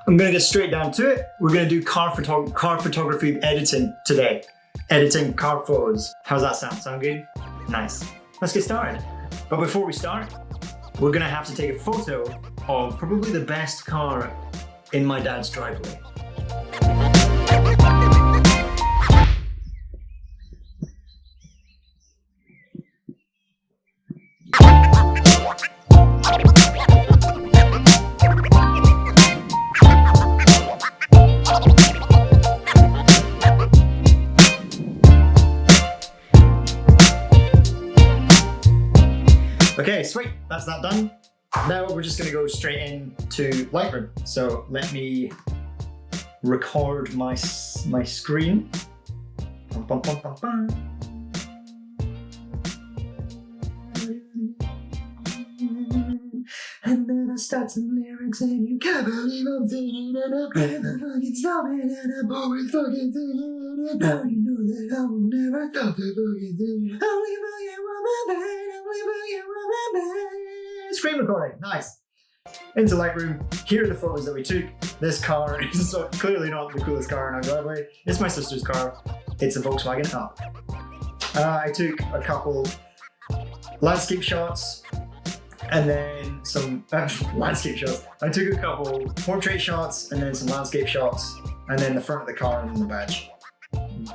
I'm gonna get straight down to it. We're gonna do car photography editing today. Editing car photos. How's that sound? Sound good? Nice. Let's get started. But before we start, we're gonna have to take a photo of probably the best car in my dad's driveway. Okay, sweet, that's that done. Now we're just gonna go straight into Lightroom. So let me record my screen. Bum, bum, bum, bum, bum. And then I start some lyrics and you can't believe I'm singing and I'm fucking stopping and I'm always fucking singing and now you know that I will never stop the fucking singing. Only fucking want my bed, only fucking want my bed. Screen recording, nice. Into Lightroom, here are the photos that we took. This car is clearly not the coolest car in our driveway. It's my sister's car. It's a Volkswagen Up. I took a couple landscape shots and then some landscape shots. I took a couple portrait shots and then some landscape shots and then the front of the car and the badge.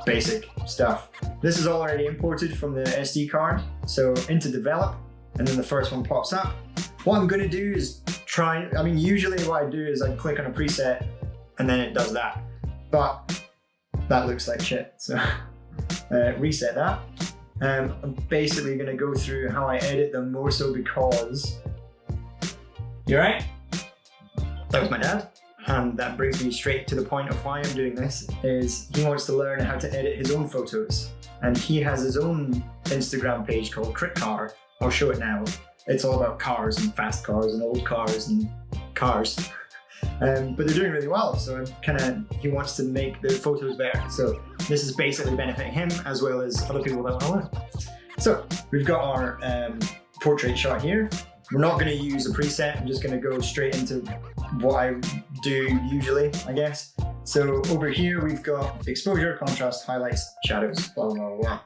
Basic stuff. This is already imported from the SD card. So into develop and then the first one pops up. What I'm gonna do is usually what I do is I click on a preset and then it does that. But that looks like shit. So reset that. I'm basically going to go through how I edit them more so because, you right? That was my dad. And that brings me straight to the point of why I'm doing this, is he wants to learn how to edit his own photos. And he has his own Instagram page called Crit Car. I'll show it now. It's all about cars and fast cars and old cars and cars. But they're doing really well, so he wants to make the photos better. So this is basically benefiting him as well as other people that want to learn. So we've got our portrait shot here. We're not going to use a preset. I'm just going to go straight into what I do usually, I guess. So over here we've got exposure, contrast, highlights, shadows, blah, blah, blah.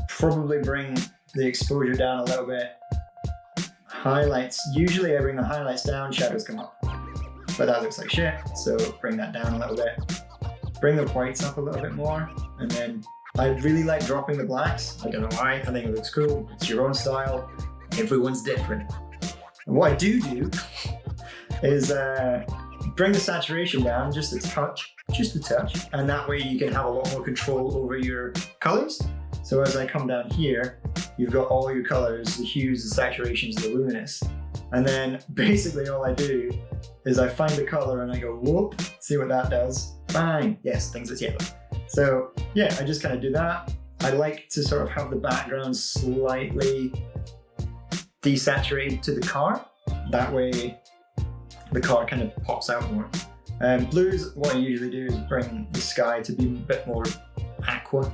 Probably bring the exposure down a little bit. Highlights, usually I bring the highlights down, shadows come up. But that looks like shit, so bring that down a little bit. Bring the whites up a little bit more, and then I really like dropping the blacks. I don't know why, I think it looks cool. It's your own style, everyone's different. And what I do is bring the saturation down just a touch, and that way you can have a lot more control over your colors. So as I come down here, you've got all your colors, the hues, the saturations, the luminous. And then basically all I do is I find a color and I go, whoop, see what that does. Bang, yes, thinks it's yellow. So yeah, I just kind of do that. I like to sort of have the background slightly desaturated to the car. That way the car kind of pops out more. Blues, what I usually do is bring the sky to be a bit more aqua.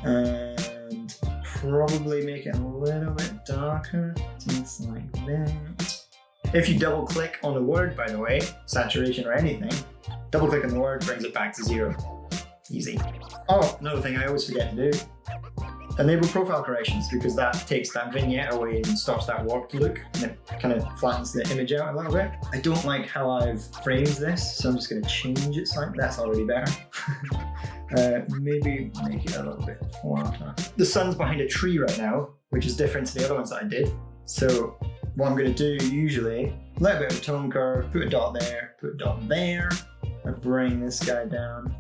And probably make it a little bit darker, just like that. If you double click on the word, by the way, saturation or anything, double click on the word brings it back to 0. Easy. Oh, another thing I always forget to do, enable profile corrections, because that takes that vignette away and stops that warped look and it kind of flattens the image out a little bit. I don't like how I've framed this, so I'm just going to change it slightly. That's already better. Maybe make it a little bit flatter. The sun's behind a tree right now, which is different to the other ones that I did. So what I'm going to do usually, a little bit of a tone curve, put a dot there, put a dot there. I bring this guy down.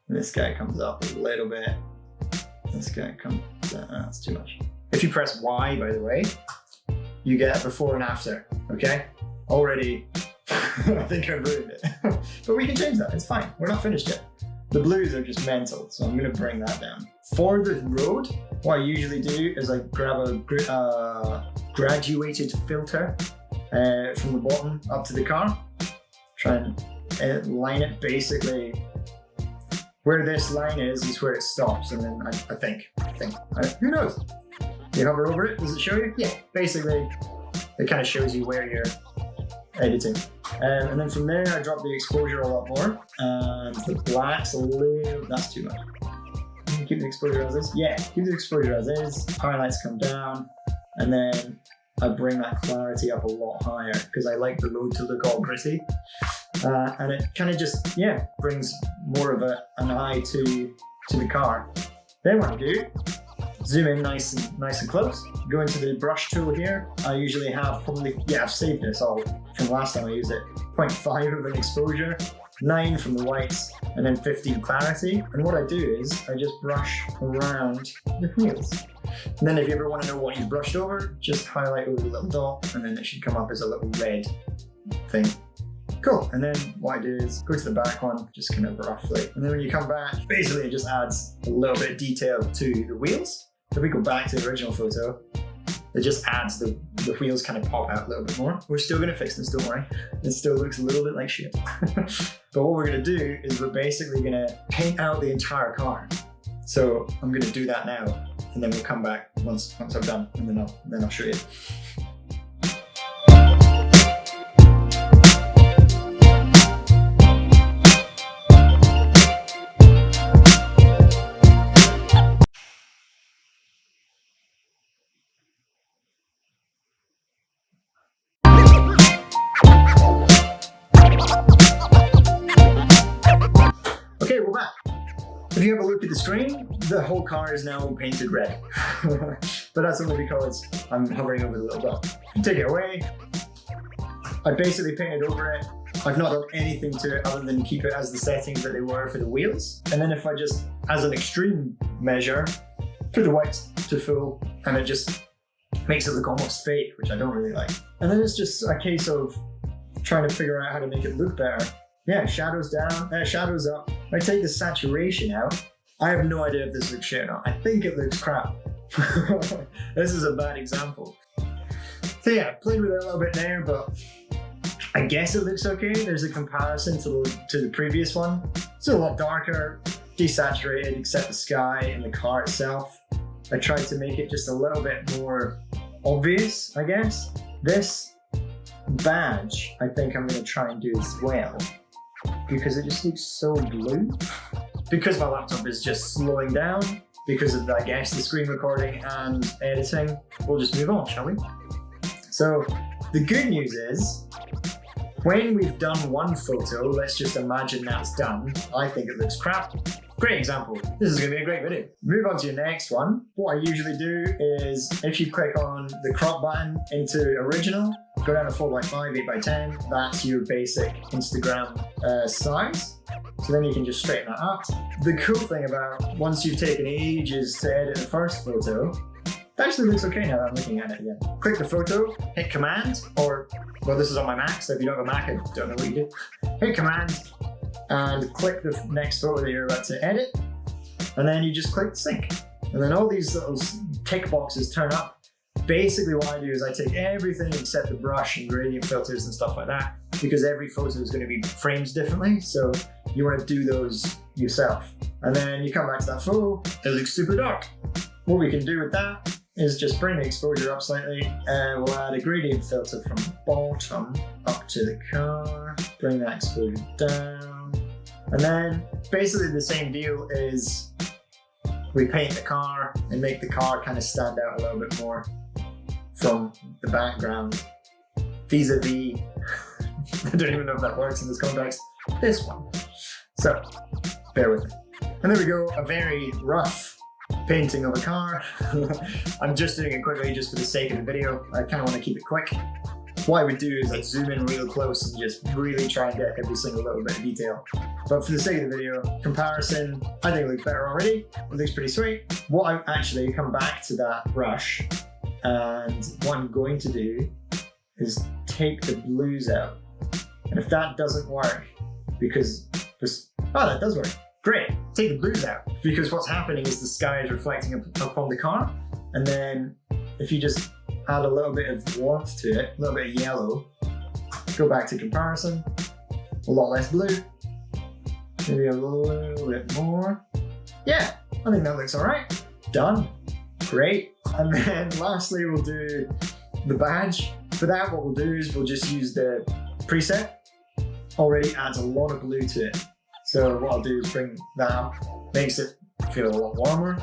This guy comes up a little bit. This guy comes down. That's too much. If you press Y, by the way, you get before and after, okay? Already, I think I've ruined it. But we can change that, it's fine. We're not finished yet. The blues are just mental, so I'm gonna bring that down. For the road, what I usually do is I grab a graduated filter from the bottom up to the car. Try and line it basically. Where this line is where it stops, and then I think, who knows? You hover over it, does it show you? Yeah, basically, it kind of shows you where you're editing. And then from there, I drop the exposure a lot more. And the black's a little, that's too much. Keep the exposure as is. Yeah, keep the exposure as is. Highlights come down. And then I bring that clarity up a lot higher because I like the road to look all gritty. And it kind of just, yeah, brings more of an eye to the car. Then what I do, zoom in nice and close. Go into the brush tool here. I usually have probably, yeah, I've saved this all from last time I used it. 0.5 of an exposure, 9 from the whites, and then 15 clarity. And what I do is I just brush around the wheels. And then if you ever want to know what you've brushed over, just highlight over the little dot, and then it should come up as a little red thing. Cool, and then what I do is go to the back one, just kind of roughly. And then when you come back, basically it just adds a little bit of detail to the wheels. If we go back to the original photo, it just adds the wheels kind of pop out a little bit more. We're still gonna fix this, don't worry. It still looks a little bit like shit. But what we're gonna do is we're basically gonna paint out the entire car. So I'm gonna do that now, and then we'll come back once I've done, and then I'll show you. Okay, we're back. If you have a look at the screen, the whole car is now painted red. But that's only because I'm hovering over the little dot. Take it away. I basically painted over it. I've not done anything to it other than keep it as the settings that they were for the wheels. And then if I just, as an extreme measure, put the whites to full, and it just makes it look almost fake, which I don't really like. And then it's just a case of trying to figure out how to make it look better. Yeah, shadows down, shadows up. If I take the saturation out, I have no idea if this looks shit or not. I think it looks crap. This is a bad example. So yeah, played with it a little bit there, but I guess it looks okay. There's a comparison to the previous one. It's a lot darker, desaturated except the sky and the car itself. I tried to make it just a little bit more obvious, I guess. This badge, I think I'm gonna try and do as well, because it just looks so blue. Because my laptop is just slowing down, because of, I guess, the screen recording and editing, we'll just move on, shall we? So, the good news is, when we've done one photo, let's just imagine that's done. I think it looks crap. Great example. This is going to be a great video. Move on to your next one. What I usually do is, if you click on the crop button into original, go down to 4x5, 8x10. That's your basic Instagram size. So then you can just straighten that up. The cool thing about once you've taken ages to edit the first photo, it actually looks okay now that I'm looking at it again. Click the photo, hit Command, or, well, this is on my Mac, so if you don't have a Mac, I don't know what you do. Hit Command, and click the next photo that you're about to edit, and then you just click sync. And then all these little tick boxes turn up. Basically what I do is I take everything except the brush and gradient filters and stuff like that, because every photo is going to be framed differently, so you want to do those yourself. And then you come back to that photo, it looks super dark. What we can do with that is just bring the exposure up slightly, and we'll add a gradient filter from the bottom up to the car, bring that exposure down, and then basically the same deal is we paint the car and make the car kind of stand out a little bit more from the background vis-a-vis, I don't even know if that works in this context, this one. So, bear with me. And there we go, a very rough painting of a car. I'm just doing it quickly just for the sake of the video. I kind of want to keep it quick. What I would do is I'd zoom in real close and just really try and get every single little bit of detail. But for the sake of the video, comparison, I think it looks better already. It looks pretty sweet. What I actually come back to that brush, and what I'm going to do is take the blues out. And if that doesn't work, because this, oh, that does work. Great, take the blues out, because what's happening is the sky is reflecting upon the car, and then if you just add a little bit of warmth to it, a little bit of yellow, go back to comparison, a lot less blue, maybe a little bit more. Yeah, I think that looks all right. Done, great. And then lastly, we'll do the badge. For that, what we'll do is we'll just use the preset. already adds a lot of blue to it. So what I'll do is bring that up, makes it feel a lot warmer.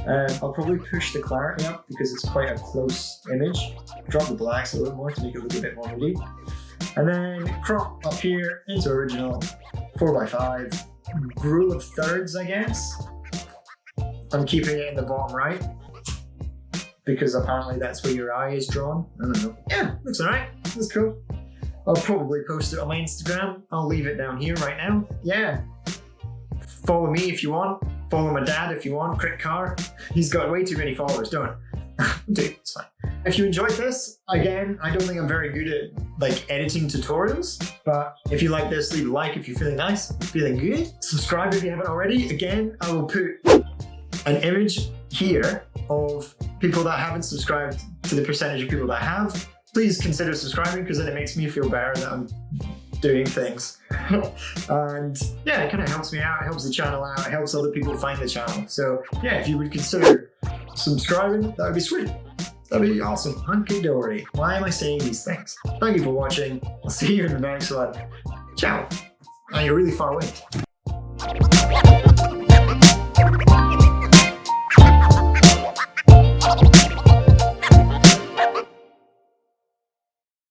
I'll probably push the clarity up because it's quite a close image. Drop the blacks a little more to make it look a bit more moody. And then crop up here into original, 4x5, rule of thirds, I guess. I'm keeping it in the bottom right because apparently that's where your eye is drawn. I don't know. Yeah, looks alright. That's cool. I'll probably post it on my Instagram. I'll leave it down here right now. Yeah. Follow me if you want. Follow my dad if you want. Crit Car. He's got way too many followers, don't I? Dude, it's fine. If you enjoyed this, again, I don't think I'm very good at like editing tutorials, but if you like this, leave a like if you're feeling nice, feeling good. Subscribe if you haven't already. Again, I will put an image here of people that haven't subscribed to the percentage of people that have. Please consider subscribing because then it makes me feel better that I'm doing things. And yeah, it kind of helps me out, it helps the channel out, it helps other people find the channel. So yeah, if you would consider subscribing, that would be sweet. That'd be awesome. Hunky-dory. Why am I saying these things? Thank you for watching. I'll see you in the next one. Ciao. Oh, you're really far away.